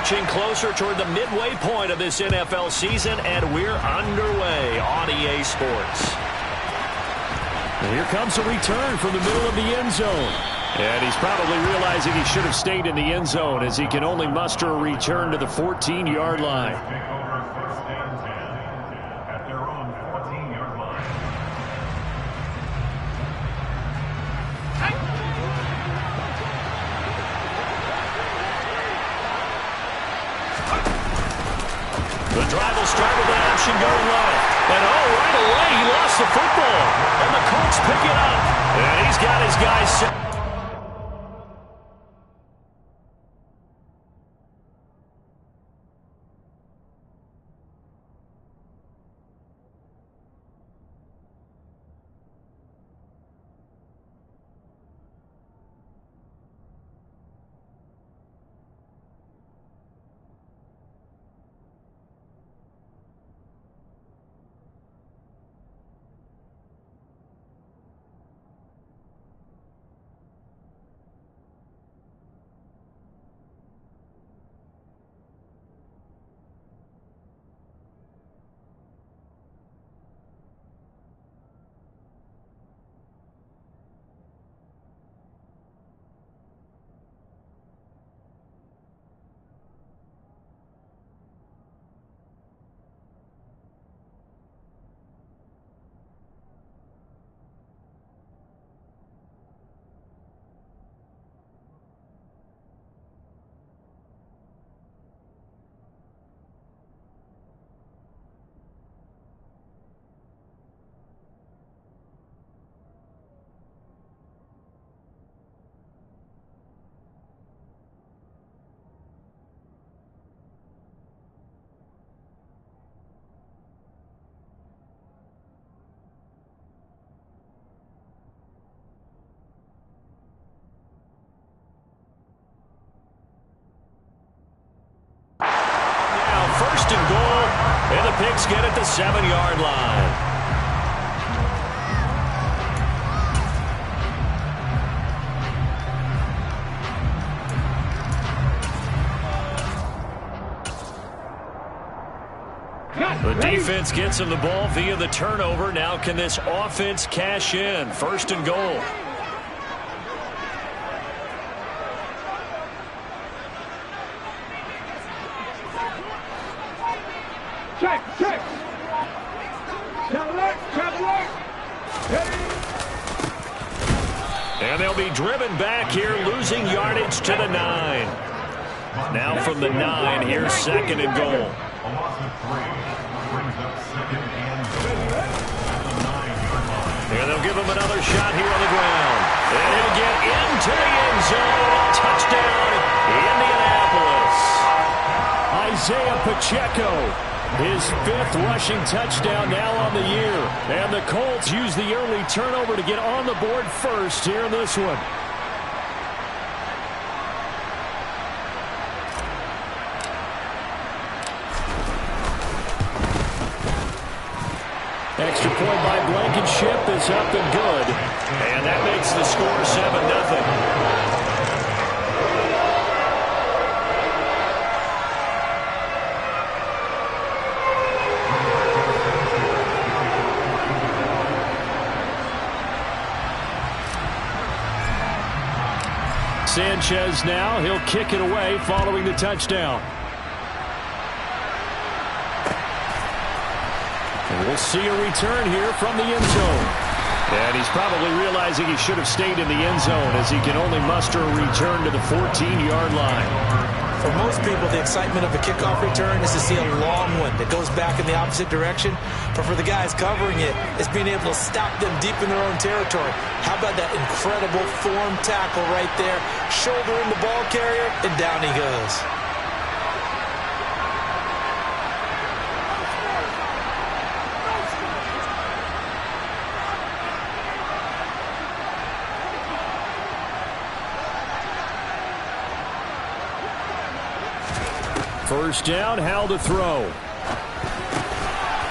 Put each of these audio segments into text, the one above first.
marching closer toward the midway point of this NFL season, and we're underway on EA Sports. And here comes a return from the middle of the end zone. And he's probably realizing he should have stayed in the end zone as he can only muster a return to the 14-yard line. The drive will start with an option going left. And right away, he lost the football. And the Colts pick it up. And he's got his guys set. First and goal, and the Pigs get at the 7-yard line. The defense gets him the ball via the turnover. Now can this offense cash in? First and goal. Check. And they'll be driven back here, losing yardage to the 9. Now from the 9, here's second and goal. And they'll give him another shot here on the ground. And he'll get into the end zone. Touchdown, Indianapolis. Isaiah Pacheco. His 5th rushing touchdown now on the year. And the Colts use the early turnover to get on the board first here in this one. Extra point by Blankenship is up and good. And that makes the score 7-0. Sanchez now, he'll kick it away following the touchdown. And we'll see a return here from the end zone. And he's probably realizing he should have stayed in the end zone as he can only muster a return to the 14-yard line. For most people, the excitement of a kickoff return is to see a long one that goes back in the opposite direction. But for the guys covering it, it's being able to stop them deep in their own territory. How about that incredible form tackle right there? Shouldering the ball carrier, and down he goes. First down, Howell to throw.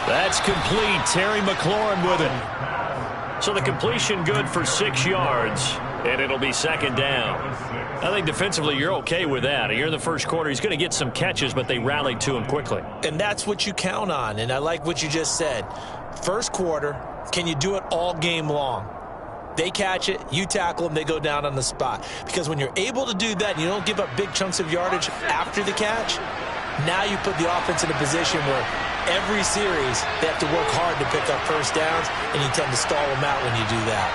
That's complete. Terry McLaurin with it. So the completion good for 6 yards, and it'll be second down. I think defensively you're okay with that. Here in the first quarter, he's going to get some catches, but they rallied to him quickly. And that's what you count on, and I like what you just said. First quarter, can you do it all game long? They catch it, you tackle them, they go down on the spot. Because when you're able to do that and you don't give up big chunks of yardage after the catch, now you put the offense in a position where every series they have to work hard to pick up first downs, and you tend to stall them out when you do that.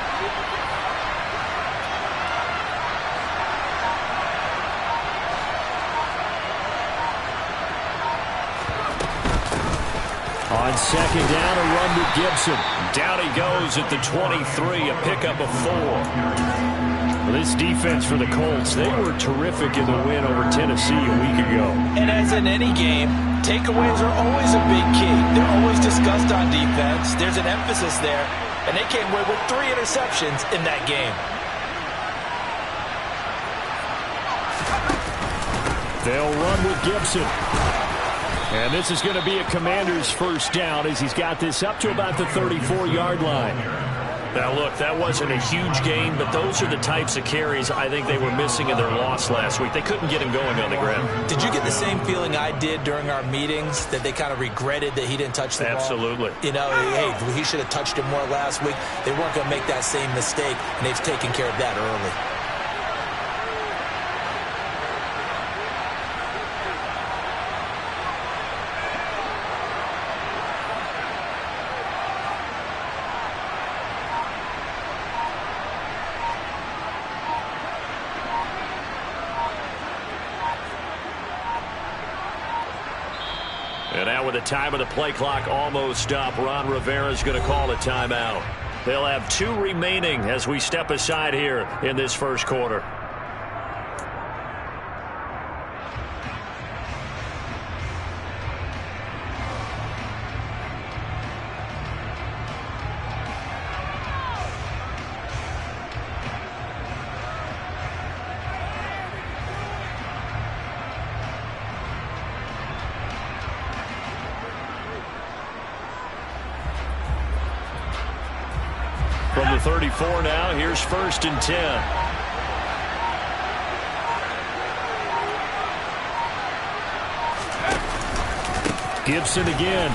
On second down, a run with Gibson. Down he goes at the 23, a pickup of 4. Well, this defense for the Colts, they were terrific in the win over Tennessee a week ago. And as in any game, takeaways are always a big key. They're always discussed on defense. There's an emphasis there, and they came away with 3 interceptions in that game. They'll run with Gibson. And this is going to be a Commander's first down as he's got this up to about the 34-yard line. Now, look, that wasn't a huge gain, but those are the types of carries I think they were missing in their loss last week. They couldn't get him going on the ground. Did you get the same feeling I did during our meetings, that they kind of regretted that he didn't touch the ball? Absolutely. You know, hey, he should have touched it more last week. They weren't going to make that same mistake, and they've taken care of that early. And now with the time of the play clock almost up, Ron Rivera's going to call a timeout. They'll have 2 remaining as we step aside here in this first quarter. From the 34 now, here's 1st and 10. Gibson again.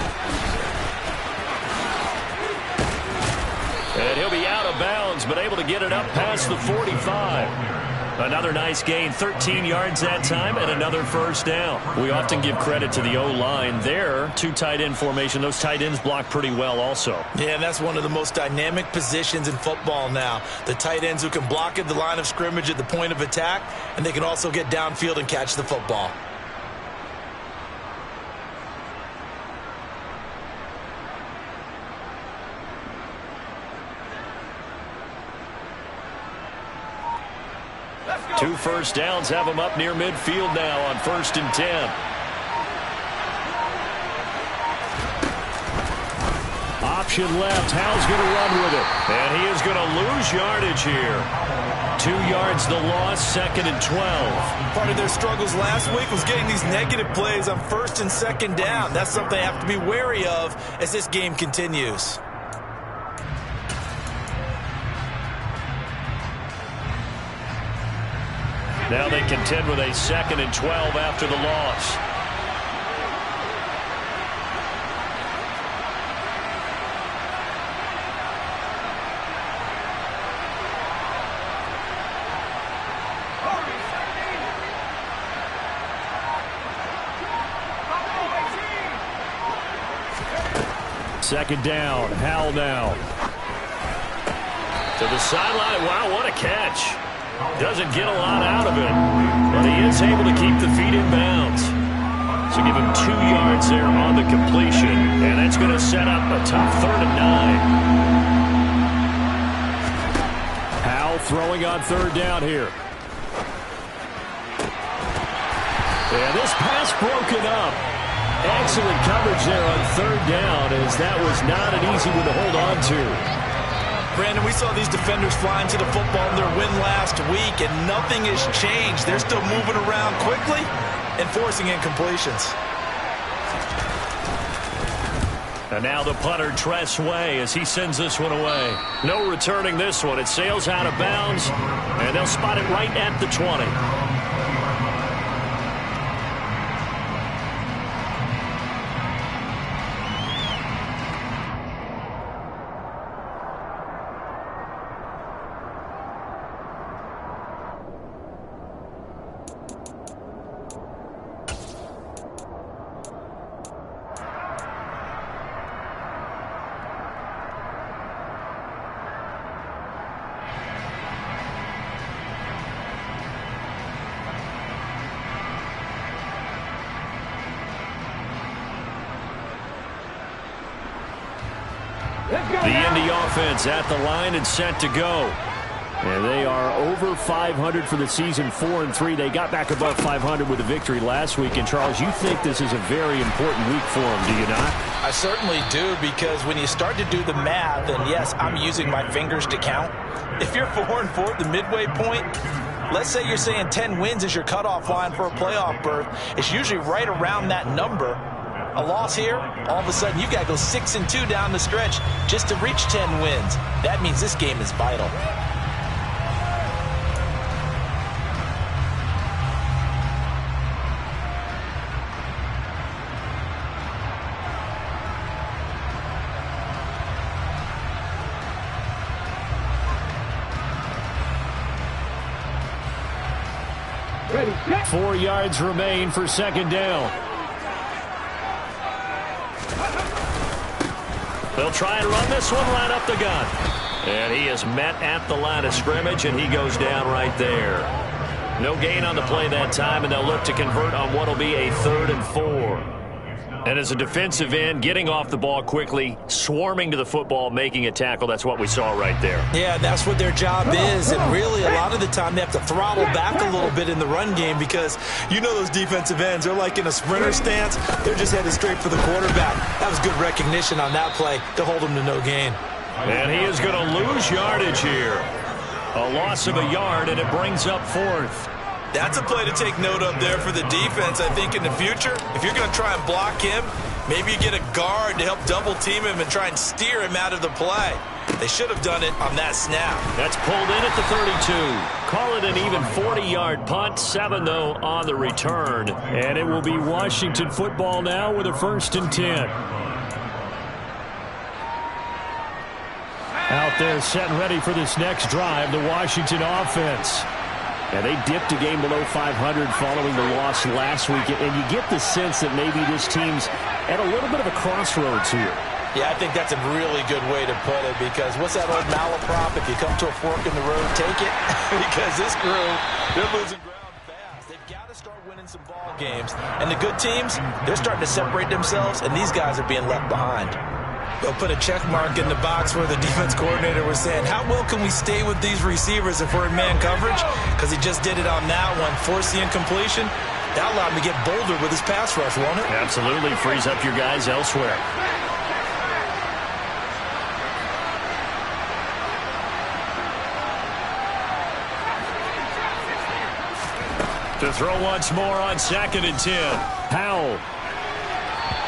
And he'll be out of bounds, but able to get it up past the 45. Another nice gain, 13 yards that time, and another first down. We often give credit to the O-line there. 2 tight end formation. Those tight ends block pretty well also. Yeah, and that's one of the most dynamic positions in football now. The tight ends who can block at the line of scrimmage at the point of attack, and they can also get downfield and catch the football. Two first downs have them up near midfield now on 1st and 10. Option left. Howell's going to run with it. And he is going to lose yardage here. 2 yards the loss, 2nd and 12. Part of their struggles last week was getting these negative plays on 1st and 2nd down. That's something they have to be wary of as this game continues. Now they contend with a 2nd and 12 after the loss. Second down. Howell now. To the sideline. Wow, what a catch. Doesn't get a lot out of it, but he is able to keep the feet in bounds. So give him 2 yards there on the completion, and that's going to set up a tough 3rd and 9. Howell throwing on 3rd down here. And this pass broken up. Excellent coverage there on 3rd down, as that was not an easy one to hold on to. Brandon, we saw these defenders flying to the football in their win last week, and nothing has changed. They're still moving around quickly and forcing incompletions. And now the punter, Tress Way, as he sends this one away. No returning this one. It sails out of bounds, and they'll spot it right at the 20. The Indy offense at the line and set to go. And they are over 500 for the season, 4-3. They got back above 500 with a victory last week. And, Charles, you think this is a very important week for them, do you not? I certainly do, because when you start to do the math, and yes, I'm using my fingers to count. If you're 4-4 at the midway point, let's say you're saying 10 wins is your cutoff line for a playoff berth. It's usually right around that number. A loss here, all of a sudden you've got to go 6-2 down the stretch just to reach 10 wins. That means this game is vital. Ready, set. 4 yards remain for second down. They'll try and run this one right up the gun. And he is met at the line of scrimmage, and he goes down right there. No gain on the play that time, and they'll look to convert on what will be a 3rd and 4. And as a defensive end, getting off the ball quickly, swarming to the football, making a tackle, that's what we saw right there. Yeah, that's what their job is, and really a lot of the time they have to throttle back a little bit in the run game, because you know those defensive ends, they're like in a sprinter stance. They're just headed straight for the quarterback. That was good recognition on that play to hold him to no gain. And he is going to lose yardage here. A loss of a yard, and it brings up 4th. That's a play to take note of there for the defense, I think, in the future. If you're going to try and block him, maybe you get a guard to help double-team him and try and steer him out of the play. They should have done it on that snap. That's pulled in at the 32. Call it an even 40-yard punt. 7, though, on the return. And it will be Washington football now with a 1st and 10. Out there set and ready for this next drive, the Washington offense. And they dipped a game below 500 following the loss last week. And you get the sense that maybe this team's at a little bit of a crossroads here. Yeah, I think that's a really good way to put it, because what's that old malaprop? If you come to a fork in the road, take it. Because this crew, they're losing ground fast. They've got to start winning some ball games. And the good teams, they're starting to separate themselves, and these guys are being left behind. They'll put a check mark in the box where the defense coordinator was saying, how well can we stay with these receivers if we're in man coverage? Because he just did it on that one, forced the incompletion. That allowed him to get bolder with his pass rush, won't it? Absolutely. Frees up your guys elsewhere. To throw once more on 2nd and 10. Powell.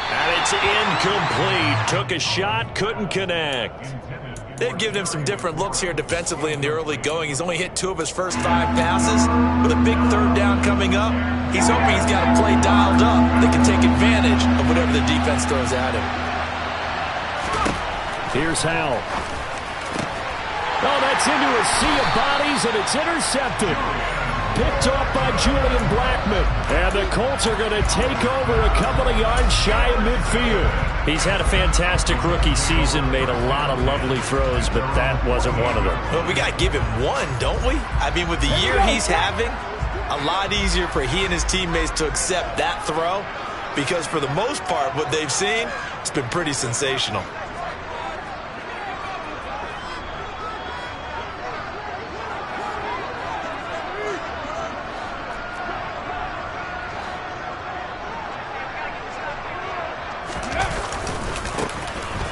And it's incomplete. Took a shot, couldn't connect. They've given him some different looks here defensively in the early going. He's only hit 2 of his first 5 passes. With a big 3rd down coming up, he's hoping he's got a play dialed up that can take advantage of whatever the defense throws at him. Here's Howell. Oh, that's into a sea of bodies, and it's intercepted. Picked off by Julian Blackmon. And the Colts are going to take over a couple of yards shy of midfield. He's had a fantastic rookie season, made a lot of lovely throws, but that wasn't one of them. Well, we got to give him one, don't we? I mean, with the year he's having, a lot easier for he and his teammates to accept that throw, because for the most part, what they've seen, it's been pretty sensational.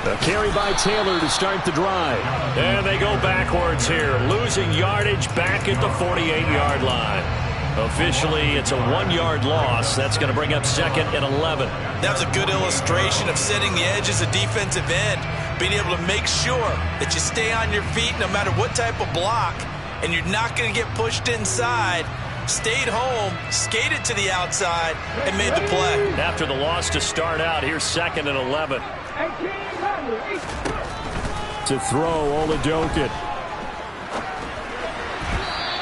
A carry by Taylor to start the drive. And they go backwards here, losing yardage back at the 48-yard line. Officially, it's a 1-yard loss. That's going to bring up 2nd and 11. That was a good illustration of setting the edge as a defensive end, being able to make sure that you stay on your feet no matter what type of block, and you're not going to get pushed inside. Stayed home, skated to the outside, and made the play. After the loss to start out, here's 2nd and 11. To throw, Oladokin.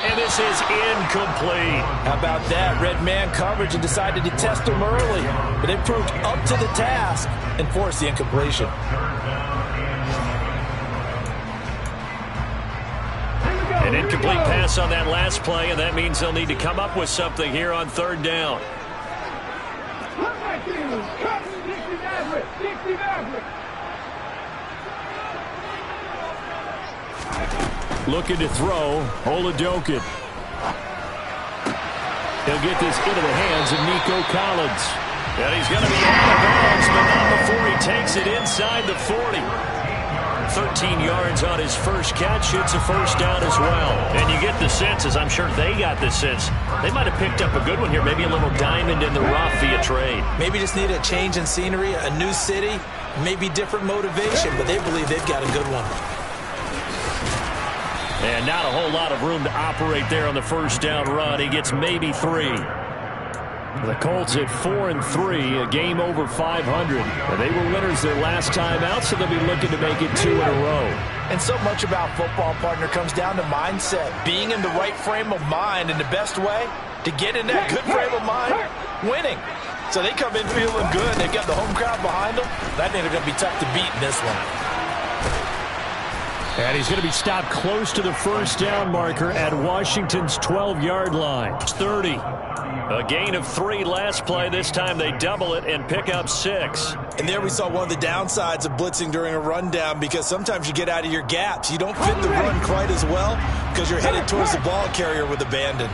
And this is incomplete. How about that? Red man coverage and decided to test him early. But it proved up to the task and forced the incompletion. An incomplete pass on that last play, and that means they'll need to come up with something here on 3rd down. Looking to throw, Oladokin. He'll get this into the hands of Nico Collins. And he's going to be out of bounds, but not before he takes it inside the 40. 13 yards on his first catch. It's a first down as well. And you get the sense, as I'm sure they got the sense, they might have picked up a good one here, maybe a little diamond in the rough via trade. Maybe just need a change in scenery, a new city, maybe different motivation, but they believe they've got a good one. And not a whole lot of room to operate there on the first down run. He gets maybe 3. The Colts at 4-3, a game over 500. They were winners their last time out, so they'll be looking to make it 2 in a row. And so much about football, partner, comes down to mindset. Being in the right frame of mind, and the best way to get in that good frame of mind, winning. So they come in feeling good. They've got the home crowd behind them. I think they're going to be tough to beat in this one. And he's going to be stopped close to the first down marker at Washington's 12-yard line. 30. A gain of 3 last play. This time they double it and pick up 6. And there we saw one of the downsides of blitzing during a rundown, because sometimes you get out of your gaps. You don't fit the run quite as well because you're headed towards the ball carrier with abandon.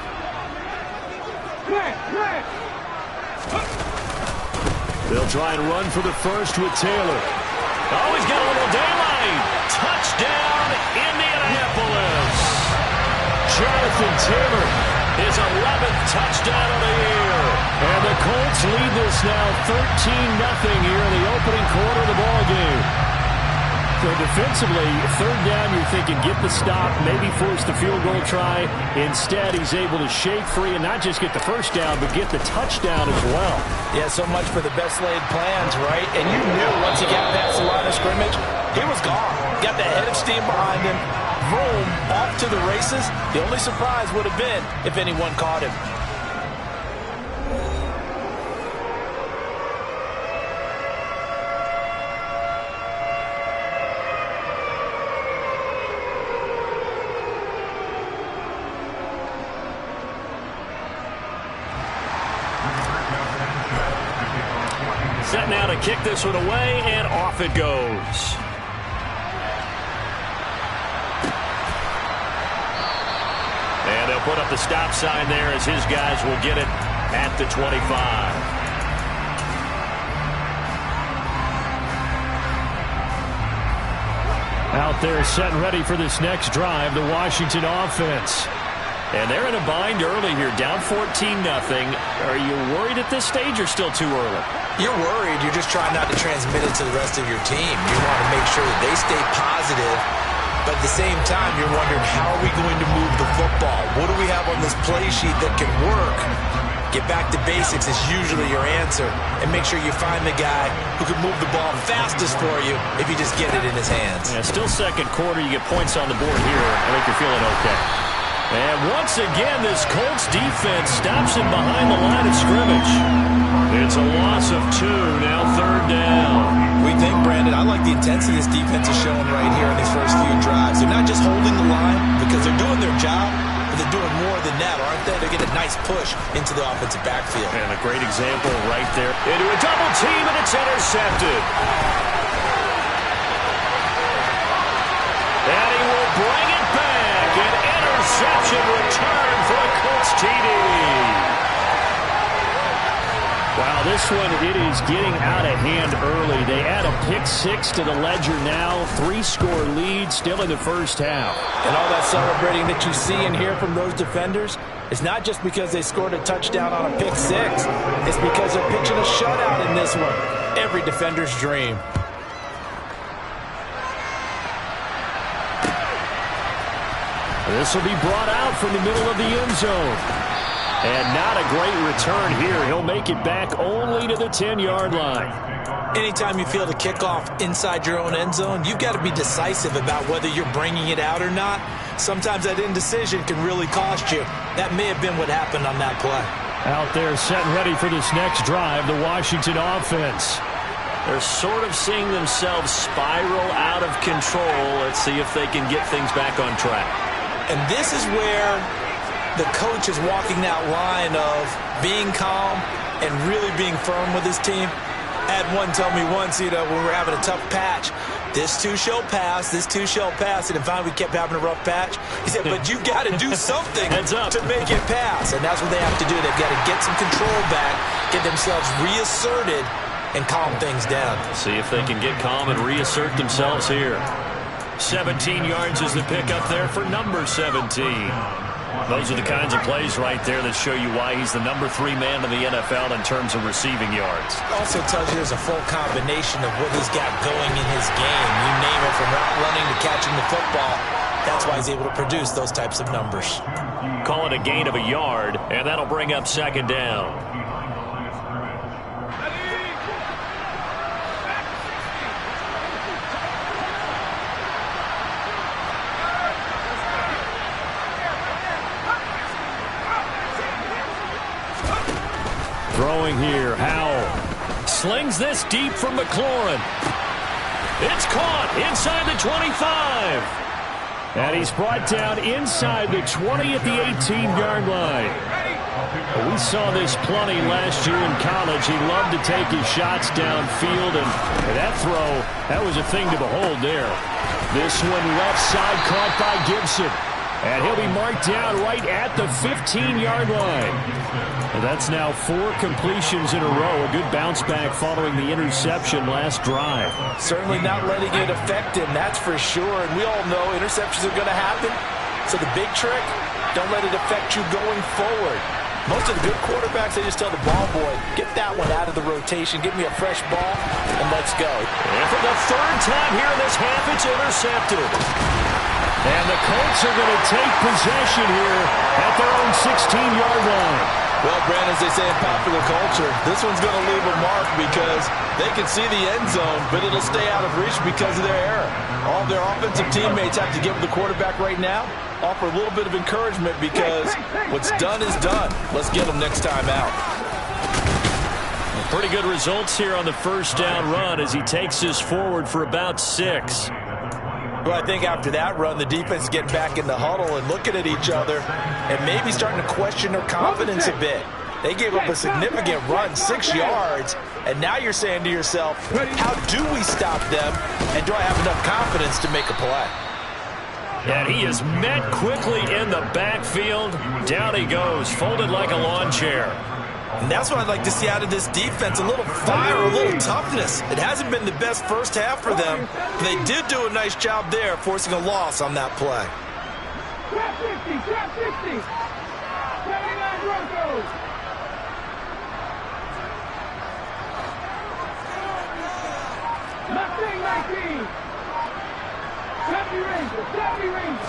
They'll try and run for the first with Taylor. Oh, he's got a little daylight. Touchdown, Indianapolis. Jonathan Taylor, his 11th touchdown of the year. And the Colts lead this now 13-0 here in the opening quarter of the ballgame. So defensively, 3rd down, you're thinking get the stop, maybe force the field goal try. Instead, he's able to shake free and not just get the first down, but get the touchdown as well. Yeah, so much for the best laid plans, right? And you knew once he got past the line of scrimmage, he was gone. Got the head of steam behind him. Vroom, off to the races. The only surprise would have been if anyone caught him. Set now to kick this one away, and off it goes. And they'll put up the stop sign there as his guys will get it at the 25. Out there set and ready for this next drive, the Washington offense. And they're in a bind early here, down 14-0. Are you worried at this stage or still too early? You're worried. You're just trying not to transmit it to the rest of your team. You want to make sure that they stay positive, but at the same time, you're wondering, how are we going to move the football? What do we have on this play sheet that can work? Get back to basics is usually your answer, and make sure you find the guy who can move the ball fastest for you if you just get it in his hands. Yeah, still second quarter. You get points on the board here. I think you're feeling okay. And once again, this Colts defense stops him behind the line of scrimmage. It's a loss of 2, now 3rd down. We think, Brandon, I like the intensity this defense is showing right here in these first few drives. They're not just holding the line because they're doing their job, but they're doing more than that, aren't they? They get a nice push into the offensive backfield. And a great example right there. Into a double team, and it's intercepted. And he will bring it back. An interception return for a Colts TD. Wow, Now this one, it is getting out of hand early. They add a pick-6 to the ledger now. 3-score lead still in the first half. And all that celebrating that you see and hear from those defenders is not just because they scored a touchdown on a pick-6. It's because they're pitching a shutout in this one. Every defender's dream. This will be brought out from the middle of the end zone. And not a great return here. He'll make it back only to the 10-yard line. Anytime you feel the kickoff inside your own end zone, you've got to be decisive about whether you're bringing it out or not. Sometimes that indecision can really cost you. That may have been what happened on that play. Out there set and ready for this next drive, the Washington offense. They're sort of seeing themselves spiral out of control. Let's see if they can get things back on track. And this is where the coach is walking that line of being calm and really being firm with his team. I had one tell me once, when we're having a tough patch, this too shall pass, this too shall pass. And finally we kept having a rough patch. He said, but you got to do something to make it pass. And that's what they have to do. They've got to get some control back, get themselves reasserted, and calm things down. See if they can get calm and reassert themselves here. 17 yards is the pickup there for number 17. Those are the kinds of plays right there that show you why he's the number 3 man in the NFL in terms of receiving yards. Also tells you there's a full combination of what he's got going in his game. You name it, from route running to catching the football. That's why he's able to produce those types of numbers. Call it a gain of a yard, and that'll bring up second down. Throwing here, Howell. Slings this deep from McLaurin. It's caught inside the 25. And he's brought down inside the 20 at the 18-yard line. We saw this plenty last year in college. He loved to take his shots downfield, and that throw, that was a thing to behold there. This one left side caught by Gibson. And he'll be marked down right at the 15-yard line. And that's now 4 completions in a row. A good bounce back following the interception last drive. Certainly not letting it affect him, that's for sure. And we all know interceptions are going to happen. So the big trick, don't let it affect you going forward. Most of the good quarterbacks, they just tell the ball boy, get that one out of the rotation, give me a fresh ball, and let's go. And for the 3rd time here in this half, it's intercepted. And the Colts are going to take possession here at their own 16-yard line. Well, Brandon, as they say in popular culture, this one's going to leave a mark because they can see the end zone, but it'll stay out of reach because of their error. All their offensive teammates have to give the quarterback right now, offer a little bit of encouragement because what's done is done. Let's get them next time out. Pretty good results here on the first down run as he takes this forward for about 6. Well, I think after that run, the defense is getting back in the huddle and looking at each other and maybe starting to question their confidence a bit. They gave up a significant run, 6 yards, and now you're saying to yourself, how do we stop them, and do I have enough confidence to make a play? And he is met quickly in the backfield. Down he goes, folded like a lawn chair. And that's what I'd like to see out of this defense, a little fire, a little toughness. It hasn't been the best first half for them, but they did do a nice job there, forcing a loss on that play. Trap 50, trap 50. 79 Broncos. Mustang 19. Deputy Ranger, Deputy Ranger.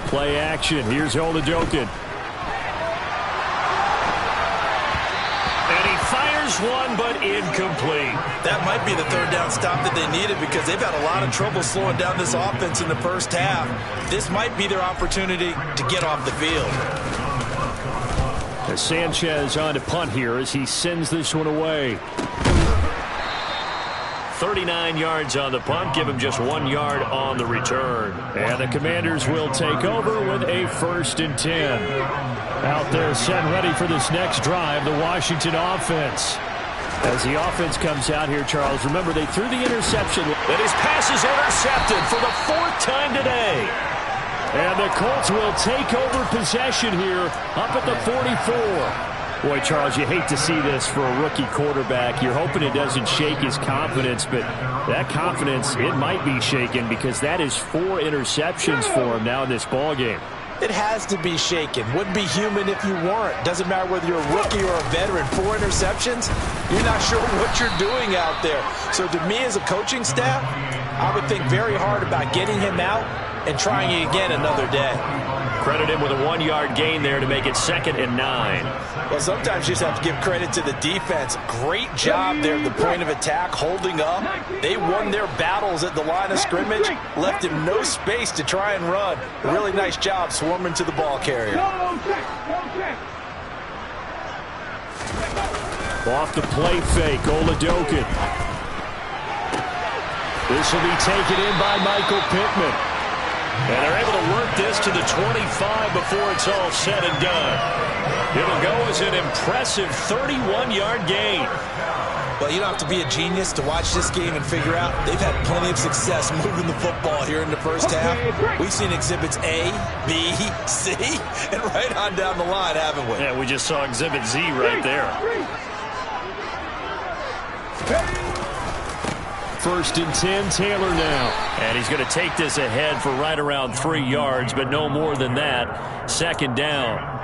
Play action. Here's Olajokin. One, but incomplete. That might be the 3rd down stop that they needed because they've had a lot of trouble slowing down this offense in the first half. This might be their opportunity to get off the field. As Sanchez on to punt here as he sends this one away. 39 yards on the punt, give him just 1 yard on the return. And the Commanders will take over with a 1st and 10. Out there set and ready for this next drive, the Washington offense. As the offense comes out here, Charles, remember they threw the interception. And his pass is intercepted for the 4th time today. And the Colts will take over possession here up at the 44. Boy, Charles, you hate to see this for a rookie quarterback. You're hoping it doesn't shake his confidence, but that confidence, it might be shaken because that is 4 interceptions for him now in this ballgame. It has to be shaken. Wouldn't be human if you weren't. Doesn't matter whether you're a rookie or a veteran. 4 interceptions, you're not sure what you're doing out there. So to me as a coaching staff, I would think very hard about getting him out and trying it again another day. Credit him with a 1-yard gain there to make it 2nd and 9. Well, sometimes you just have to give credit to the defense. Great job there at the point of attack, holding up. They won their battles at the line of scrimmage, left him no space to try and run. A really nice job swarming to the ball carrier. Off the play fake, Oladokin. This will be taken in by Michael Pittman. And they're able to work this to the 25 before it's all said and done. It'll go as an impressive 31-yard gain. Well, you don't have to be a genius to watch this game and figure out they've had plenty of success moving the football here in the first half. We've seen exhibits A, B, C, and right on down the line, haven't we? Yeah, we just saw exhibit Z right there. 1st and 10, Taylor now. And he's going to take this ahead for right around 3 yards, but no more than that. 2nd down.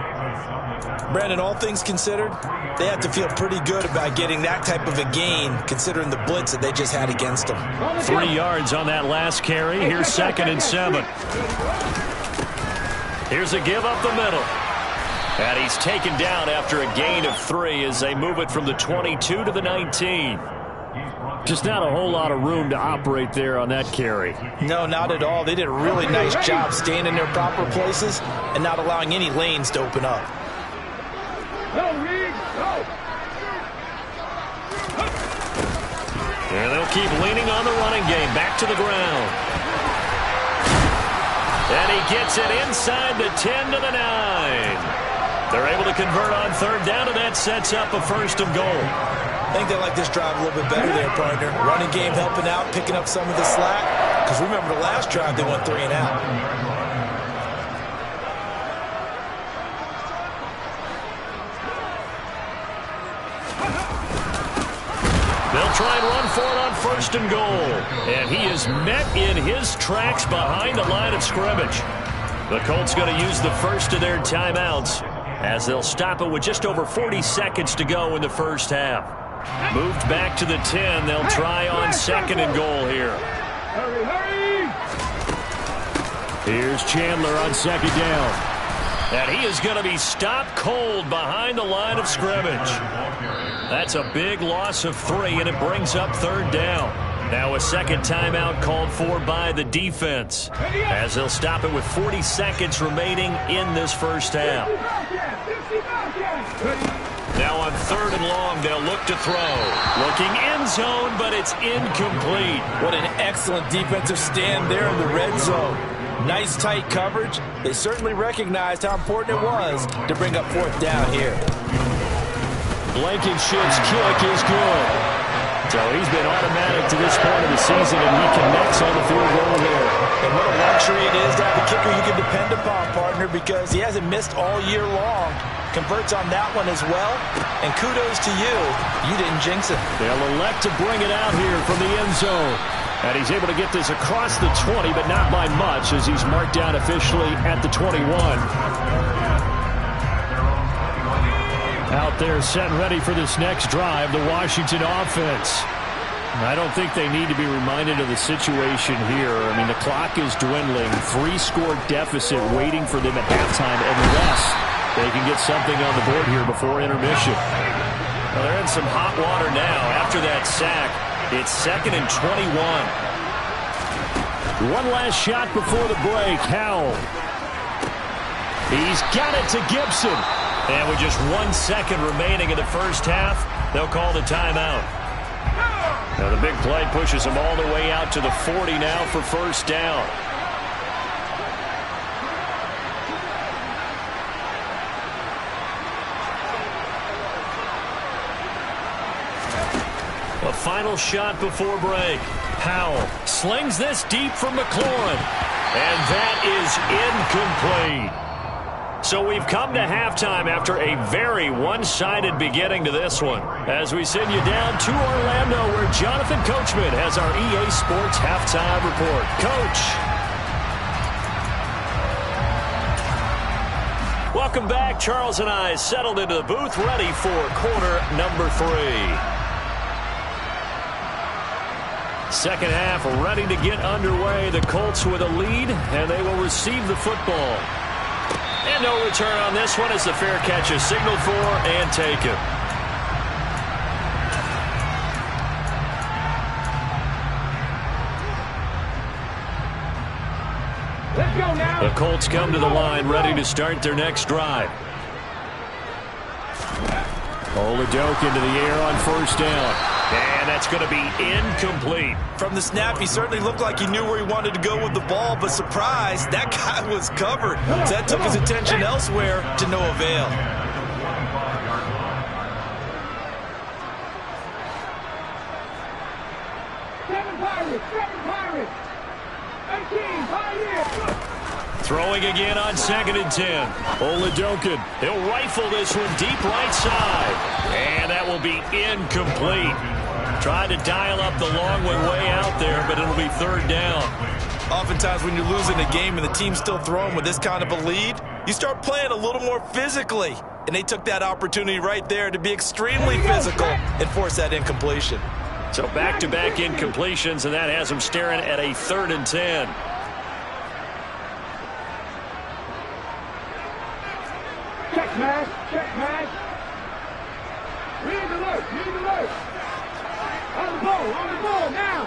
Brandon, all things considered, they have to feel pretty good about getting that type of a gain, considering the blitz that they just had against them. 3 yards on that last carry. Here's 2nd and 7. Here's a give up the middle. And he's taken down after a gain of 3 as they move it from the 22 to the 19. Just not a whole lot of room to operate there on that carry. No, not at all. They did a really nice job staying in their proper places and not allowing any lanes to open up. And they'll keep leaning on the running game. Back to the ground. And he gets it inside the 10 to the 9. They're able to convert on 3rd down, and that sets up a 1st and goal. I think they like this drive a little bit better there, partner. Running game helping out, picking up some of the slack. Because remember the last drive, they went 3 and out. They'll try and run for it on 1st and goal. And he is met in his tracks behind the line of scrimmage. The Colts going to use the first of their timeouts as they'll stop it with just over 40 seconds to go in the first half. Moved back to the 10. They'll try on 2nd and goal here. Here's Chandler on 2nd down. And he is going to be stopped cold behind the line of scrimmage. That's a big loss of 3, and it brings up 3rd down. Now a 2nd timeout called for by the defense as they'll stop it with 40 seconds remaining in this first half. Now on 3rd and long, they'll look to throw. Looking end zone, but it's incomplete. What an excellent defensive stand there in the red zone. Nice tight coverage. They certainly recognized how important it was to bring up 4th down here. Blankenship's kick is good. So he's been automatic to this point of the season, and he connects on the field goal there. And what a luxury it is to have a kicker you can depend upon, partner, because he hasn't missed all year long. Converts on that one as well. And kudos to you. You didn't jinx it. They'll elect to bring it out here from the end zone. And he's able to get this across the 20, but not by much as he's marked down officially at the 21. Out there set and ready for this next drive, the Washington offense. I don't think they need to be reminded of the situation here. I mean, the clock is dwindling. 3-score deficit waiting for them at halftime, unless they can get something on the board here before intermission. Well, they're in some hot water now after that sack. It's 2nd and 21. One last shot before the break. Howell. He's got it to Gibson. And with just 1 second remaining in the first half, they'll call the timeout. Now the big play pushes them all the way out to the 40 now for 1st down. A final shot before break. Powell slings this deep from McLaurin. And that is incomplete. So we've come to halftime after a very one-sided beginning to this one. As we send you down to Orlando, where Jonathan Coachman has our EA Sports halftime report. Coach. Welcome back. Charles and I settled into the booth, ready for quarter number 3. Second half ready to get underway. The Colts with a lead, and they will receive the football. And no return on this one as the fair catch is signaled for and taken. Let's go now. The Colts come to the line ready to start their next drive. Oladoke into the air on first down. And that's going to be incomplete. From the snap, he certainly looked like he knew where he wanted to go with the ball, but surprise, that guy was covered. So that took his attention elsewhere to no avail. Seven Pirates. 18, Pioneers. Throwing again on 2nd and 10. Oladoke. He'll rifle this one deep right side. And that will be incomplete. Tried to dial up the long way out there, but it'll be 3rd down. Oftentimes when you're losing a game and the team's still throwing with this kind of a lead, you start playing a little more physically. And they took that opportunity right there to be extremely physical and force that incompletion. So back-to-back incompletions, and that has them staring at a 3rd and 10. Check match. We need alert. On the ball now.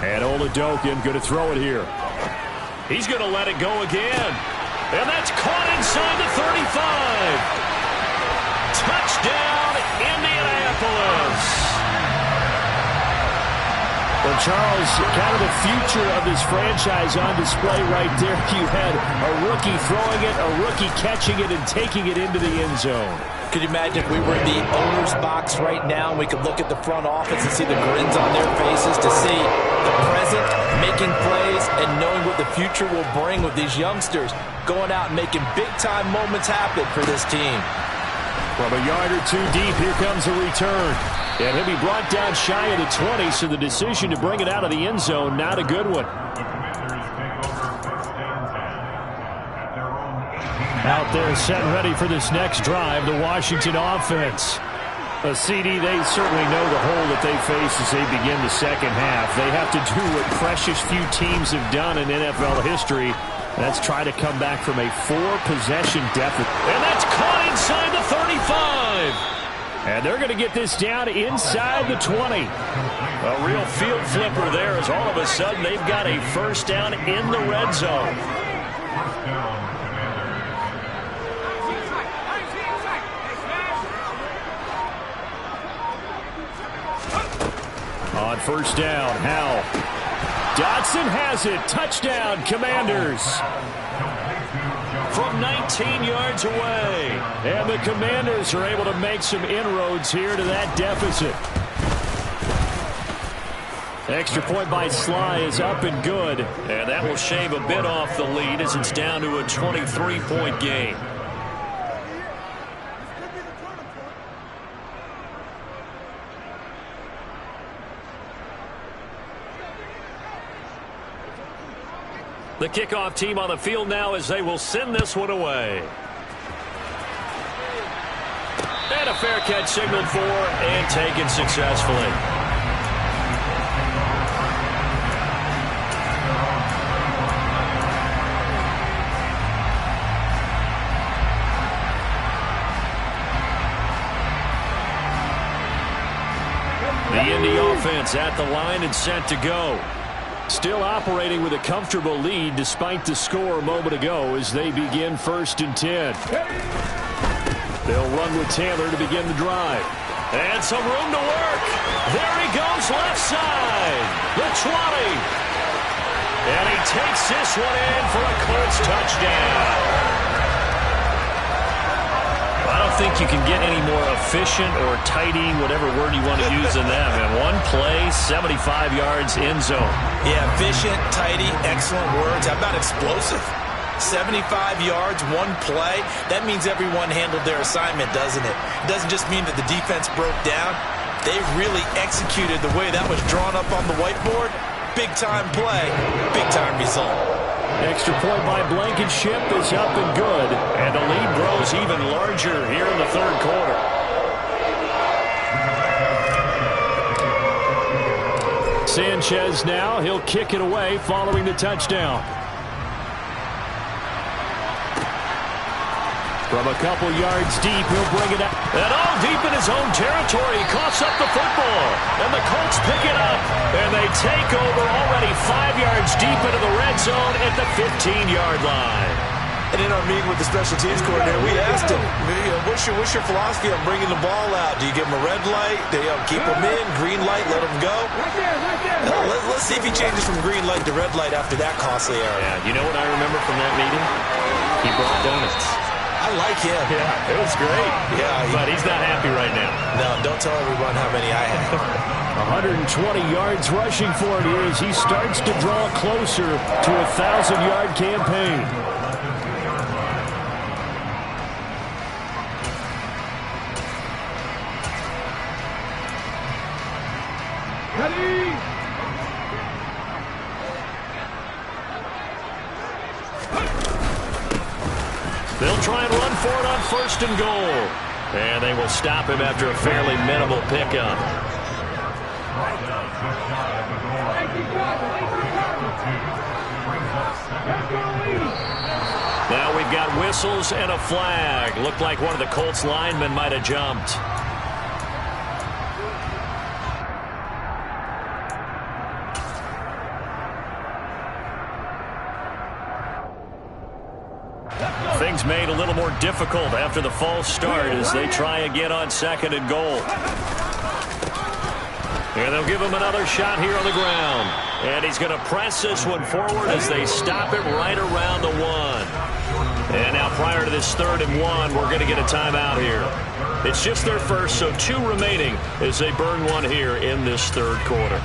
And Oladoke going to throw it here. He's going to let it go again. And that's caught inside the 35. Touchdown, Indianapolis. Well, Charles, kind of the future of this franchise on display right there. You had a rookie throwing it, a rookie catching it, and taking it into the end zone. Could you imagine if we were in the owner's box right now and we could look at the front office and see the grins on their faces, to see the present making plays and knowing what the future will bring with these youngsters going out and making big-time moments happen for this team. From a yard or two deep, here comes a return. And he'll be brought down shy of the 20, so the decision to bring it out of the end zone, not a good one. Out there set and ready for this next drive, the Washington offense. A CD, they certainly know the hole that they face as they begin the second half. They have to do what precious few teams have done in NFL history. That's try to come back from a 4-possession deficit. And that's caught inside the 35. And they're going to get this down inside the 20. A real field flipper there as all of a sudden they've got a first down in the red zone. On first down, Howell. Dotson has it. Touchdown, Commanders. From 19 yards away. And the Commanders are able to make some inroads here to that deficit. Extra point by Sly is up and good. And that will shave a bit off the lead as it's down to a 23-point game. The kickoff team on the field now as they will send this one away. And a fair catch signaled for and taken successfully. The Indy offense at the line and set to go. Still operating with a comfortable lead despite the score a moment ago as they begin 1st and 10. They'll run with Taylor to begin the drive. And some room to work. There he goes left side. The 20. And he takes this one in for a Colts touchdown. I don't think you can get any more efficient or tidy, whatever word you want to use than that. And one play, 75 yards in zone. Yeah, efficient, tidy, excellent words. How about explosive? 75 yards, one play. That means everyone handled their assignment, doesn't it? It doesn't just mean that the defense broke down. They really executed the way that was drawn up on the whiteboard. Big-time play, big-time result. Extra point by Blankenship is up and good. And the lead grows even larger here in the third quarter. Sanchez now, he'll kick it away following the touchdown. From a couple yards deep, he'll bring it up. And all deep in his own territory, he coughs up the football. And the Colts pick it up. And they take over already 5 yards deep into the red zone at the 15-yard line. And in our meeting with the special teams coordinator, we asked him, what's your philosophy on bringing the ball out? Do you give him a red light? Do you keep him in? Green light, let him go? Let's see if he changes from green light to red light after that costly error. Yeah, you know what I remember from that meeting? He brought donuts. I like him. Yeah, it was great. Yeah, but he's not happy right now. No, don't tell everyone how many I have. 120 yards rushing for him here as he starts to draw closer to a 1,000-yard campaign. They'll try and run for it on 1st and goal. And they will stop him after a fairly minimal pickup. Now we've got whistles and a flag. Looked like one of the Colts linemen might have jumped. Things made a little more difficult after the false start as they try again on 2nd and goal. And they'll give him another shot here on the ground. And he's going to press this one forward as they stop it right around the 1. And now prior to this 3rd and 1, we're going to get a timeout here. It's just their first, so 2 remaining as they burn one here in this 3rd quarter.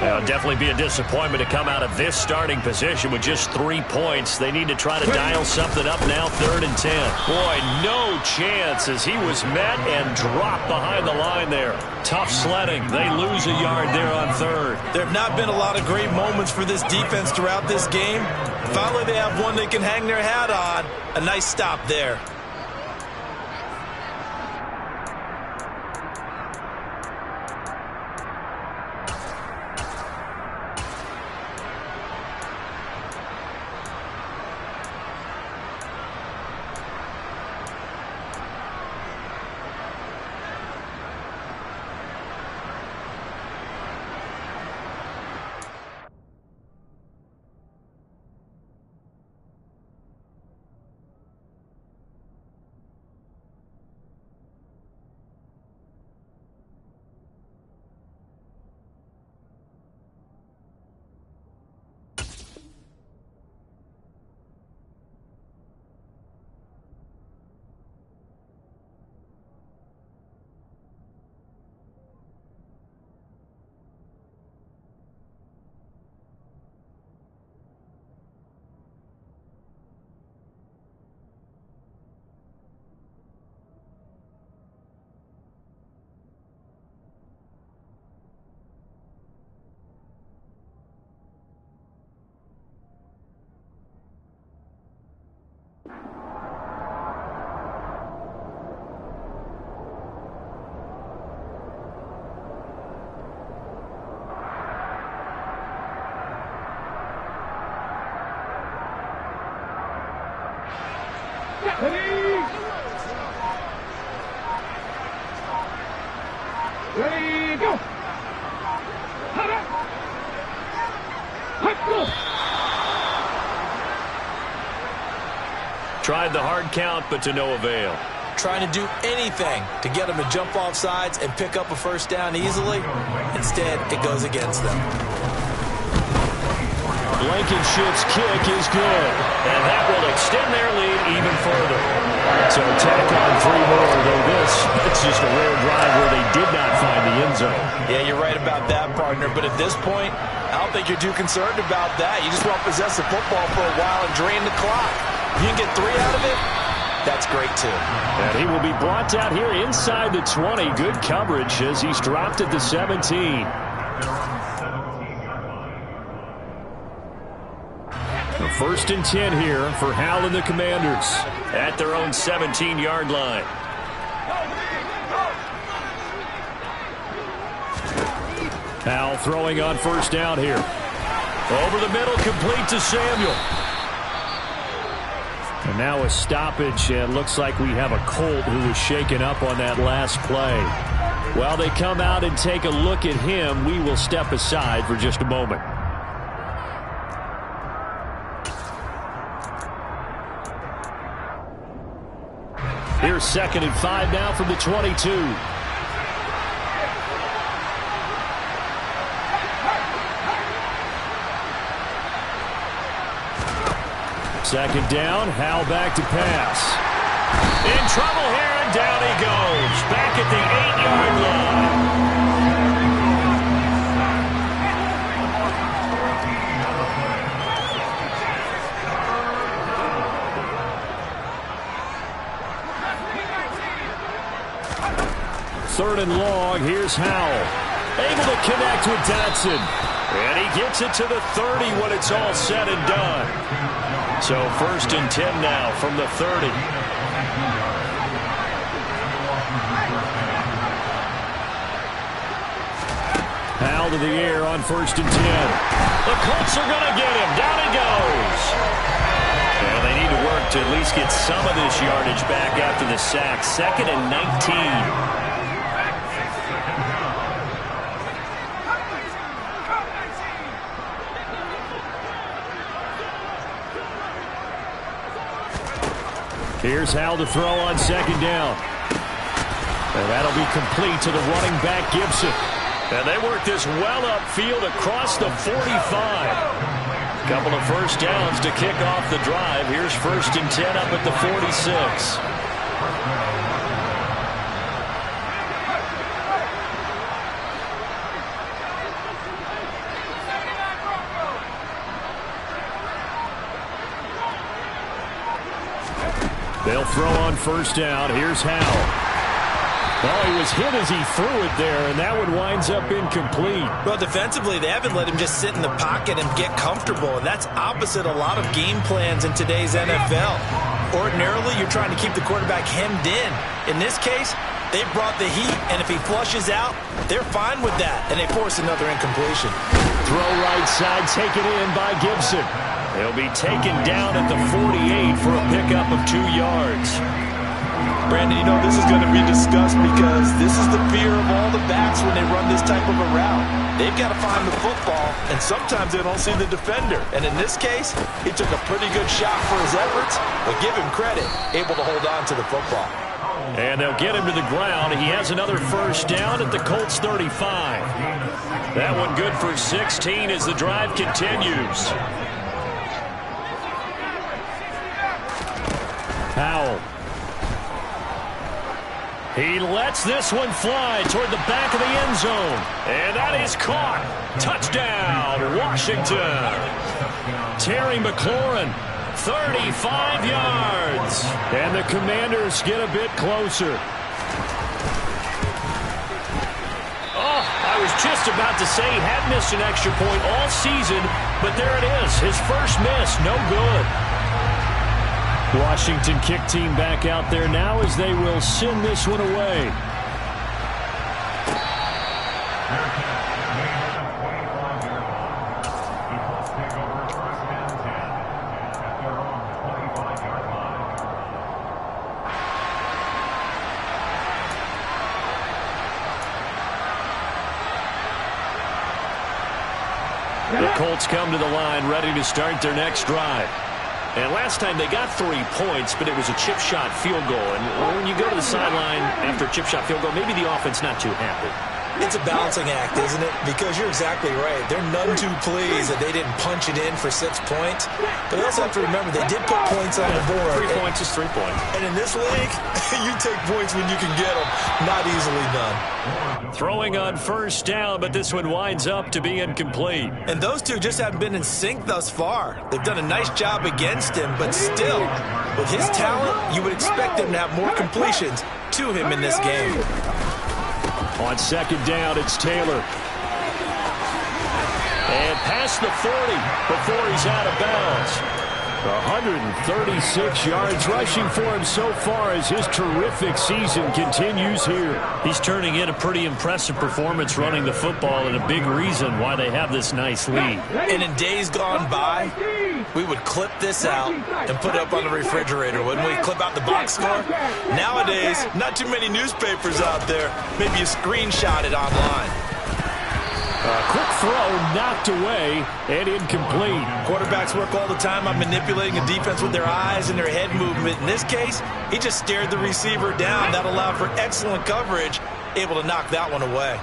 It'll definitely be a disappointment to come out of this starting position with just 3 points. They need to try to dial something up now, 3rd and 10. Boy, no chance as he was met and dropped behind the line there. Tough sledding. They lose a yard there on 3rd. There have not been a lot of great moments for this defense throughout this game. Finally, they have one they can hang their hat on. A nice stop there. Ready, go! Tried the hard count, but to no avail. Trying to do anything to get them to jump off sides and pick up a 1st down easily. Instead, it goes against them. Blankenship's kick is good. And that will extend their lead even further. So tack on 3 more, though it's just a rare drive where they did not find the end zone. Yeah, you're right about that, partner. But at this point, I don't think you're too concerned about that. You just want to possess the football for a while and drain the clock. If you can get 3 out of it, that's great, too. And he will be brought down here inside the 20. Good coverage as he's dropped at the 17. First and 10 here for Hal and the Commanders. At their own 17-yard line. Hal throwing on first down here. Over the middle, complete to Samuel. And now a stoppage, and looks like we have a Colt who was shaken up on that last play. While they come out and take a look at him, we will step aside for just a moment. Here's 2nd and 5 now from the 22. Second down, Hal back to pass. In trouble here, and down he goes. Back at the 8-yard line. Third and long, here's Howell. Able to connect with Dotson. And he gets it to the 30 when it's all said and done. So 1st and 10 now from the 30. Howell to the air on 1st and 10. The Colts are going to get him. Down he goes. And they need to work to at least get some of this yardage back after the sack. 2nd and 19. Here's Hal to throw on 2nd down. And that'll be complete to the running back, Gibson. And they work this well upfield across the 45. Couple of first downs to kick off the drive. Here's 1st and 10 up at the 46. They'll throw on 1st down. Here's Hal. Oh, he was hit as he threw it there, and that one winds up incomplete. Well, defensively, they haven't let him just sit in the pocket and get comfortable, and that's opposite a lot of game plans in today's NFL. Ordinarily, you're trying to keep the quarterback hemmed in. In this case, they brought the heat, and if he flushes out, they're fine with that, and they force another incompletion. Throw right side, taken in by Gibson. He'll be taken down at the 48 for a pickup of 2 yards. Brandon, you know this is going to be discussed because this is the fear of all the backs when they run this type of a route. They've got to find the football, and sometimes they don't see the defender. And in this case, he took a pretty good shot for his efforts, but give him credit, able to hold on to the football. And they'll get him to the ground. He has another first down at the Colts 35. That one good for 16 as the drive continues. Howell. He lets this one fly toward the back of the end zone. And that is caught. Touchdown, Washington. Terry McLaurin, 35 yards. And the Commanders get a bit closer. Oh, I was just about to say he had missed an extra point all season, but there it is. His first miss, no good. Washington kick team back out there now as they will send this one away. The Colts come to the line ready to start their next drive. And last time they got 3 points, but it was a chip shot field goal. And when you go to the sideline after a chip shot field goal, maybe the offense not too happy. It's a balancing act, isn't it? Because you're exactly right. They're none too pleased that they didn't punch it in for 6 points. But they also have to remember they did put points on the board. 3 points is 3 points. And in this league, you take points when you can get them. Not easily done. Throwing on first down, but this one winds up to be incomplete. And those two just haven't been in sync thus far. They've done a nice job against him, but still, with his talent, you would expect him to have more completions to him in this game. On second down, it's Taylor. And past the 40 before he's out of bounds. 136 yards rushing for him so far as his terrific season continues here. He's turning in a pretty impressive performance running the football, and a big reason why they have this nice lead. And in days gone by, we would clip this out and put it up on the refrigerator, wouldn't we? Clip out the box score. Nowadays, not too many newspapers out there. Maybe you screenshot it online. A quick throw knocked away and incomplete. Quarterbacks work all the time on manipulating a defense with their eyes and their head movement. In this case, he just stared the receiver down. That allowed for excellent coverage, able to knock that one away.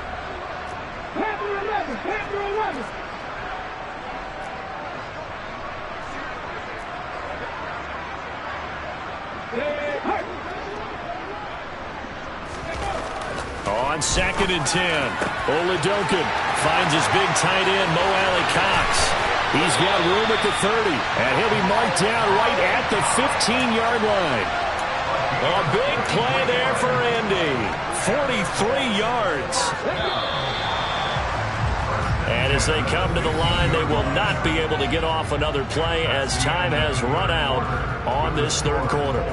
On second and 10, Oladokun finds his big tight end, Mo Alley-Cox. He's got room at the 30, and he'll be marked down right at the 15-yard line. A big play there for Andy. 43 yards. And as they come to the line, they will not be able to get off another play as time has run out on this third quarter.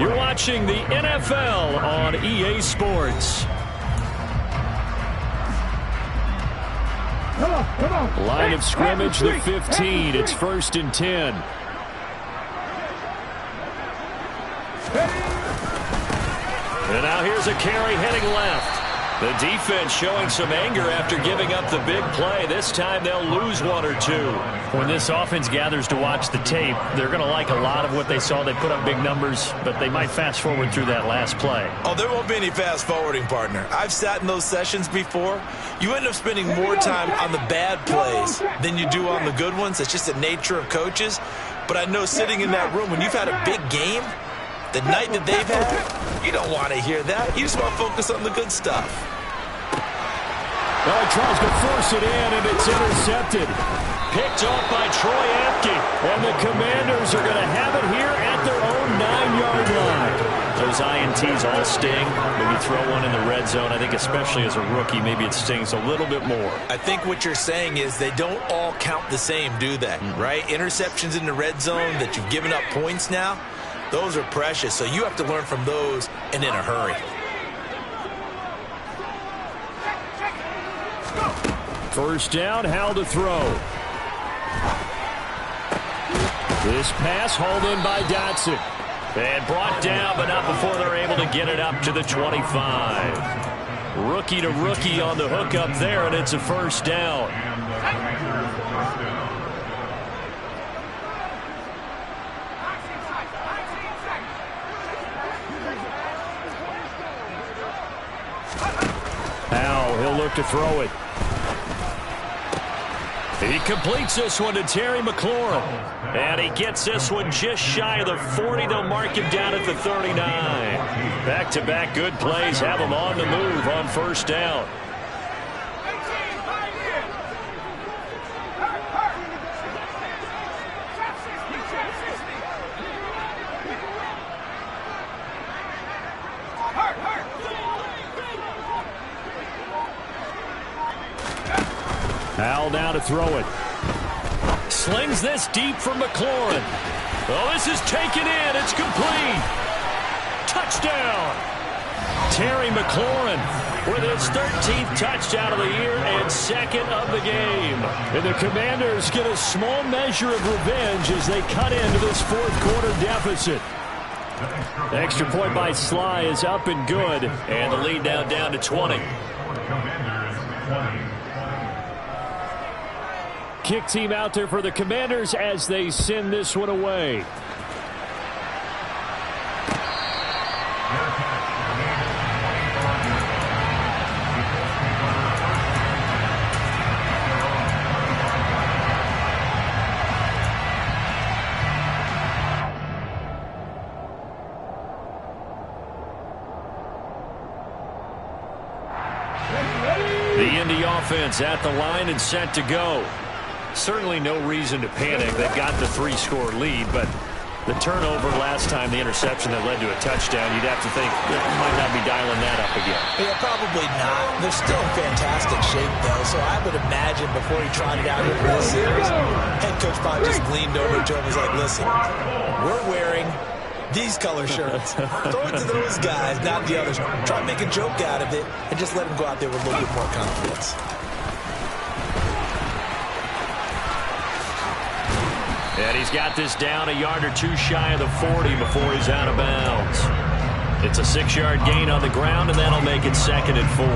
You're watching the NFL on EA Sports. Line of scrimmage, the 15. It's 1st and 10. And now here's a carry heading left. The defense showing some anger after giving up the big play. This time they'll lose 1 or 2. When this offense gathers to watch the tape, they're going to like a lot of what they saw. They put up big numbers, but they might fast forward through that last play. Oh, there won't be any fast forwarding, partner. I've sat in those sessions before. You end up spending more time on the bad plays than you do on the good ones. It's just the nature of coaches. But I know sitting in that room, when you've had a big game, the night that they've had, you don't want to hear that. You just want to focus on the good stuff. Well, he tries to force it in, and it's intercepted. Picked off by Troy Apke. And the Commanders are going to have it here at their own 9-yard line. Those INTs all sting. When you throw one in the red zone, I think especially as a rookie, maybe it stings a little bit more. I think what you're saying is they don't all count the same, do they? Right? Interceptions in the red zone that you've given up points now, those are precious. So you have to learn from those and in a hurry. First down, Howell to throw. This pass hauled in by Dotson. And brought down, but not before they're able to get it up to the 25. Rookie to rookie on the hook up there, and it's a first down. Howell, he'll look to throw it. He completes this one to Terry McLaurin. And he gets this one just shy of the 40. They'll mark him down at the 39. Back-to-back good plays have him on the move on first down. Howell now to throw it. Slings this deep for McLaurin. Oh, this is taken in. It's complete. Touchdown. Terry McLaurin with his 13th touchdown of the year and second of the game. And the Commanders get a small measure of revenge as they cut into this fourth quarter deficit. The extra point by Sly is up and good. And the lead now down to 20. Kick team out there for the Commanders as they send this one away. offense at the line and set to go. Certainly no reason to panic. They've got the 3-score lead, but the turnover last time, the interception that led to a touchdown, you'd have to think they might not be dialing that up again. Yeah, probably not. They're still in fantastic shape, though, so I would imagine before he trotted out here for this series, head coach probably just leaned over to him and was like, listen, we're wearing these color shirts. Throw it to those guys, not the others. Try to make a joke out of it and just let them go out there with a little bit more confidence. And he's got this down a yard or two shy of the 40 before he's out of bounds. It's a 6-yard gain on the ground, and that'll make it 2nd and 4.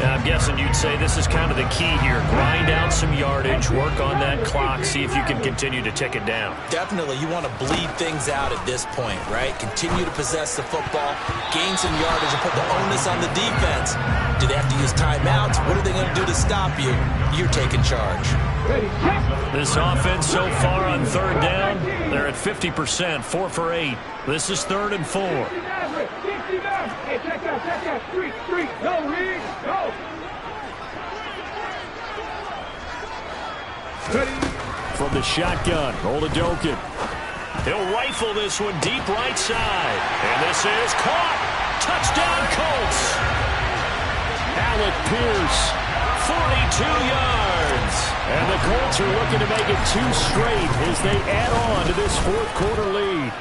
Now, I'm guessing you'd say this is kind of the key here. Grind out some yardage, work on that clock, see if you can continue to tick it down. Definitely, you want to bleed things out at this point, right? Continue to possess the football, gain some yardage, and put the onus on the defense. Do they have to use timeouts? What are they going to do to stop you? You're taking charge. This offense so far on 3rd down, they're at 50%, 4 for 8. This is 3rd and 4. Hey, check that. Street. No, read. Go. From the shotgun, Oladokin. He'll rifle this one deep right side. And this is caught. Touchdown, Colts. Alec Pierce, 42 yards. And the Colts are looking to make it 2 straight as they add on to this 4th quarter lead.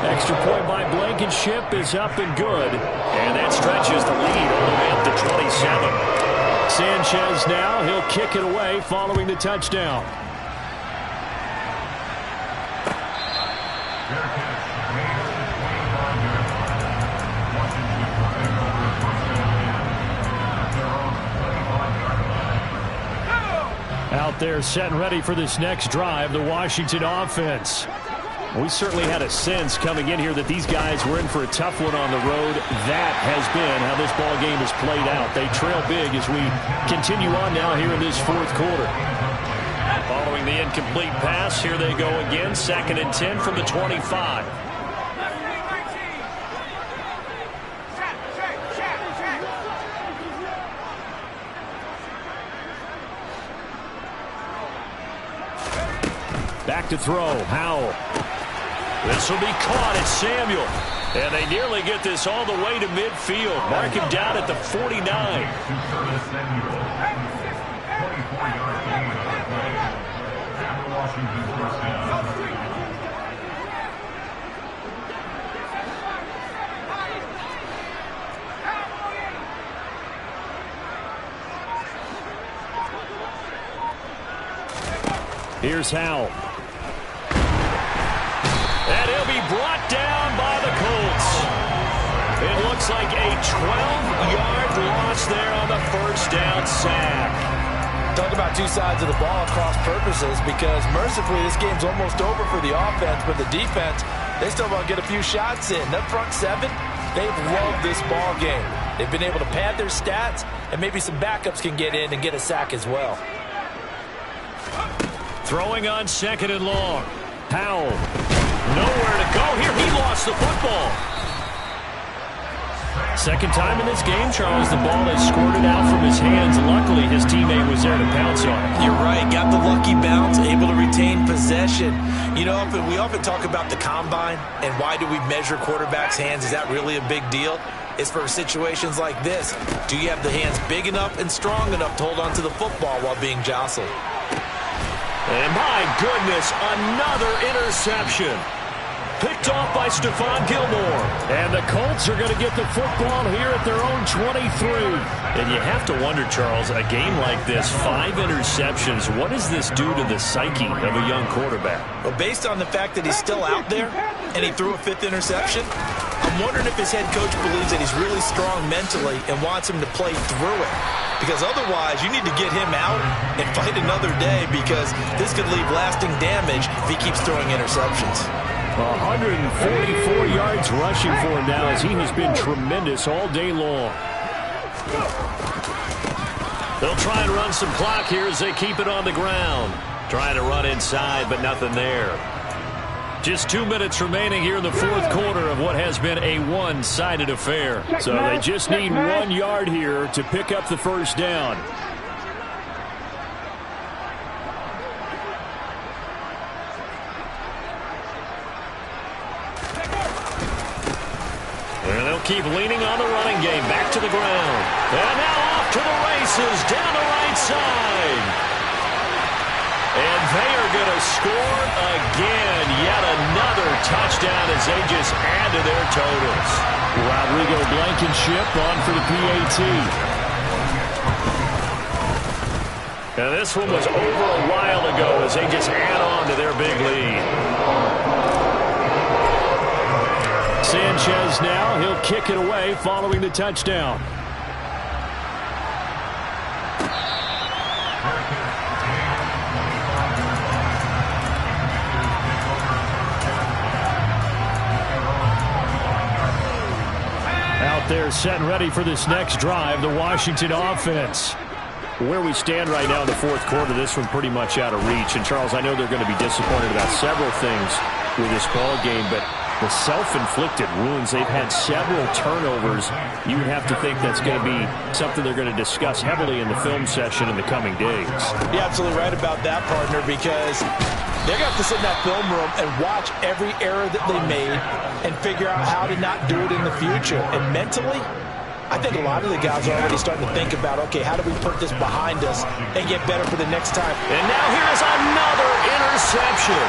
Extra point by Blankenship is up and good. And that stretches the lead all the way up to 27. Sanchez now, he'll kick it away following the touchdown. Out there set and ready for this next drive, the Washington offense. We certainly had a sense coming in here that these guys were in for a tough one on the road. That has been how this ball game has played out. They trail big as we continue on now here in this 4th quarter. Following the incomplete pass, here they go again. 2nd and 10 from the 25. Back to throw, Howell. This will be caught. It's Samuel. And they nearly get this all the way to midfield. Mark him down at the 49. Here's Howell. And he'll be brought down by the Colts. It looks like a 12-yard loss there on the 1st down sack. Talk about two sides of the ball at cross purposes, because mercifully this game's almost over for the offense, but the defense, they still want to get a few shots in. That front 7, they've loved this ball game. They've been able to pad their stats, and maybe some backups can get in and get a sack as well. Throwing on 2nd and long. Howell. Nowhere to go here. He lost the football. Second time in this game, Charles, the ball has squirted out from his hands. Luckily, his teammate was there to pounce on it. You're right. Got the lucky bounce, able to retain possession. You know, we often talk about the combine and why do we measure quarterbacks' hands. Is that really a big deal? It's for situations like this. Do you have the hands big enough and strong enough to hold on to the football while being jostled? And my goodness, another interception. Picked off by Stephon Gilmore. And the Colts are going to get the football here at their own 23. And you have to wonder, Charles, a game like this, 5 interceptions, what does this do to the psyche of a young quarterback? Well, based on the fact that he's still out there and he threw a 5th interception, I'm wondering if his head coach believes that he's really strong mentally and wants him to play through it. Because otherwise, you need to get him out and fight another day, because this could leave lasting damage if he keeps throwing interceptions. 144 yards rushing for him now, as he has been tremendous all day long. They'll try and run some clock here as they keep it on the ground. Trying to run inside, but nothing there. Just 2 minutes remaining here in the 4th quarter of what has been a one-sided affair. So they just need 1 yard here to pick up the 1st down. keep leaning on the running game. Back to the ground. And now off to the races down the right side. And they are going to score again. Yet another touchdown as they just add to their totals. Rodrigo Blankenship on for the PAT. Now this one was over a while ago as they just add on to their big lead. Sanchez now, he'll kick it away following the touchdown. Out there set and ready for this next drive, the Washington offense. Where we stand right now in the fourth quarter, this one pretty much out of reach. And, Charles, I know they're going to be disappointed about several things with this ball game, but the self-inflicted wounds, they've had several turnovers. You would have to think that's going to be something they're going to discuss heavily in the film session in the coming days. You're absolutely right about that, partner, because they're going to have to sit in that film room and watch every error that they made and figure out how to not do it in the future. And mentally, I think a lot of the guys are already starting to think about, okay, how do we put this behind us and get better for the next time? And now here's another interception.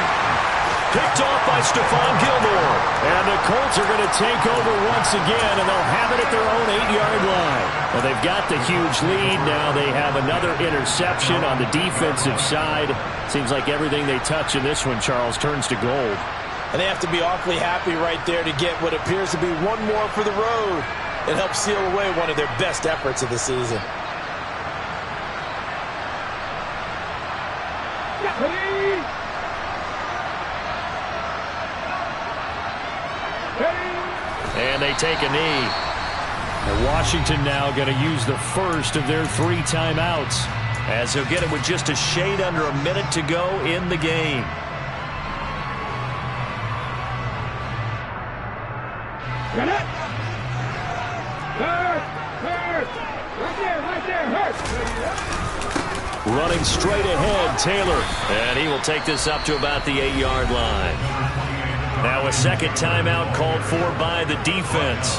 Picked off by Stephon Gilmore. And the Colts are going to take over once again, and they'll have it at their own 8-yard line. Well, they've got the huge lead. Now they have another interception on the defensive side. Seems like everything they touch in this one, Charles, turns to gold. And they have to be awfully happy right there to get what appears to be one more for the road. It helps seal away one of their best efforts of the season. And they take a knee. And Washington now going to use the first of their 3 timeouts, as he'll get it with just a shade under a minute to go in the game. running straight ahead, Taylor. And he will take this up to about the 8-yard line. Now a second timeout called for by the defense,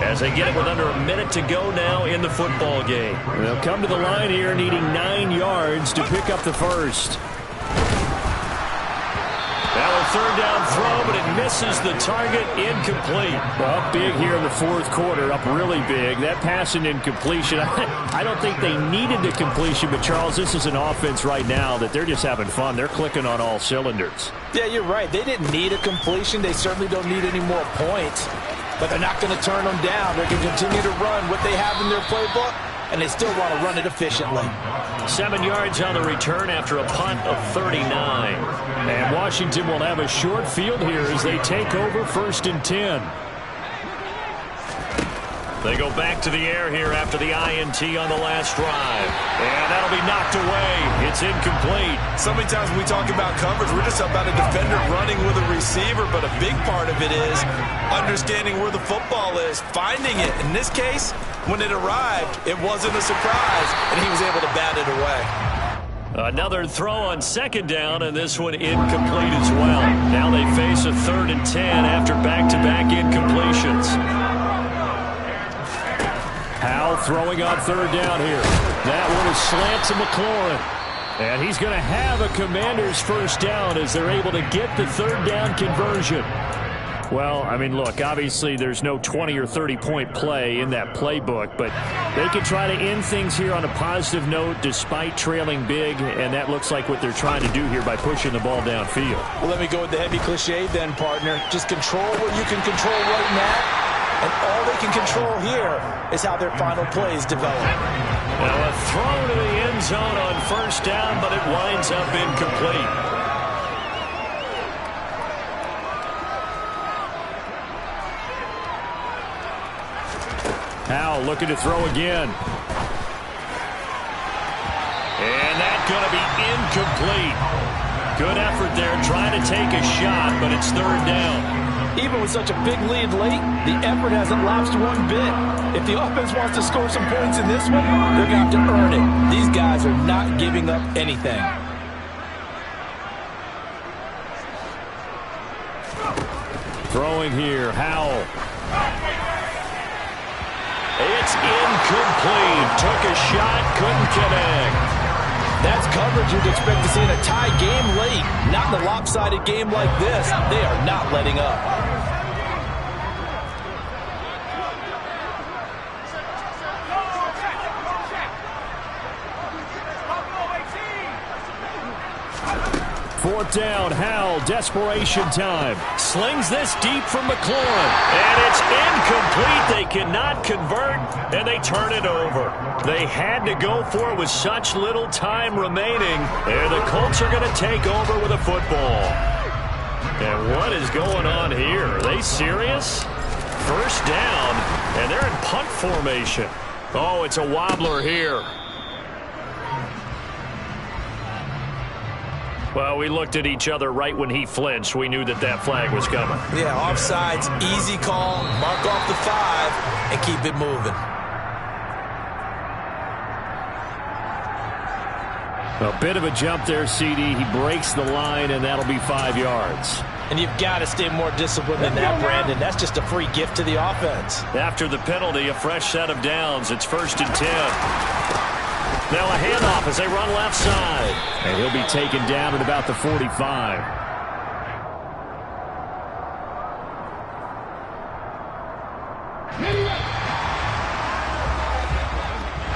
as they get it with under a minute to go now in the football game. They'll come to the line here needing 9 yards to pick up the first. Now a third down throw, but it misses the target, incomplete. Well, big here in the fourth quarter, up really big. That pass and incompletion, I don't think they needed the completion, but Charles, this is an offense right now that they're just having fun. They're clicking on all cylinders. Yeah, you're right. They didn't need a completion. They certainly don't need any more points, but they're not going to turn them down. They're going to continue to run what they have in their playbook, and they still want to run it efficiently. 7 yards on the return after a punt of 39. And Washington will have a short field here as they take over 1st and 10. They go back to the air here after the INT on the last drive. And that'll be knocked away. It's incomplete. So many times when we talk about coverage, we're just about a defender running with a receiver, but a big part of it is understanding where the football is, finding it. In this case, when it arrived, it wasn't a surprise, and he was able to bat it away. Another throw on second down, and this one incomplete as well. Now they face a 3rd and 10 after back-to-back incompletions. Howell throwing on 3rd down here. That one is slant to McLaurin. And he's going to have a Commanders first down as they're able to get the 3rd down conversion. Well, I mean, look, obviously there's no 20 or 30-point play in that playbook, but they can try to end things here on a positive note despite trailing big, and that looks like what they're trying to do here by pushing the ball downfield. Well, let me go with the heavy cliche then, partner. Just control what you can control right now, and all they can control here is how their final plays develop. Now a throw to the end zone on 1st down, but it winds up incomplete. Howell looking to throw again. And that's going to be incomplete. Good effort there, trying to take a shot, but it's 3rd down. Even with such a big lead late, the effort hasn't lapsed one bit. If the offense wants to score some points in this one, they're going to have to earn it. These guys are not giving up anything. Throwing here, Howell. It's incomplete. Took a shot, couldn't connect. That's coverage you'd expect to see in a tie game late. Not in a lopsided game like this. They are not letting up. Fourth down, Howell, desperation time. Slings this deep from McLaurin. And it's incomplete. They cannot convert, and they turn it over. They had to go for it with such little time remaining. And the Colts are going to take over with a football. And what is going on here? Are they serious? First down, and they're in punt formation. Oh, it's a wobbler here. Well, we looked at each other right when he flinched. We knew that that flag was coming. Yeah, offsides, easy call. Mark off the 5 and keep it moving. A bit of a jump there, CD. He breaks the line, and that'll be 5 yards. And you've got to stay more disciplined than that, Brandon. That's just a free gift to the offense. After the penalty, a fresh set of downs. It's 1st and 10. Now a handoff as they run left side. And he'll be taken down at about the 45.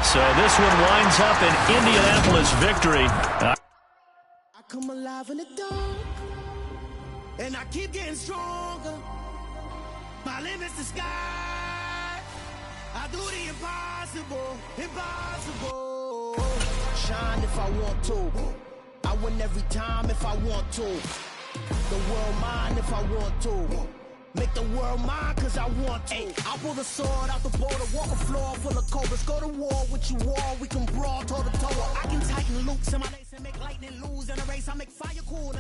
So this one winds up an Indianapolis victory. I come alive in the dark, and I keep getting stronger. My limit's the sky. I do the impossible, impossible. Shine if I want to. I win every time if I want to. The world mine if I want to. Make the world mine cause I want to. I pull the sword out the border, walk a floor full of cobras. Go to war with you all, we can brawl toe to toe. I can tighten loops in my lace and make lightning lose. In a race I make fire cool.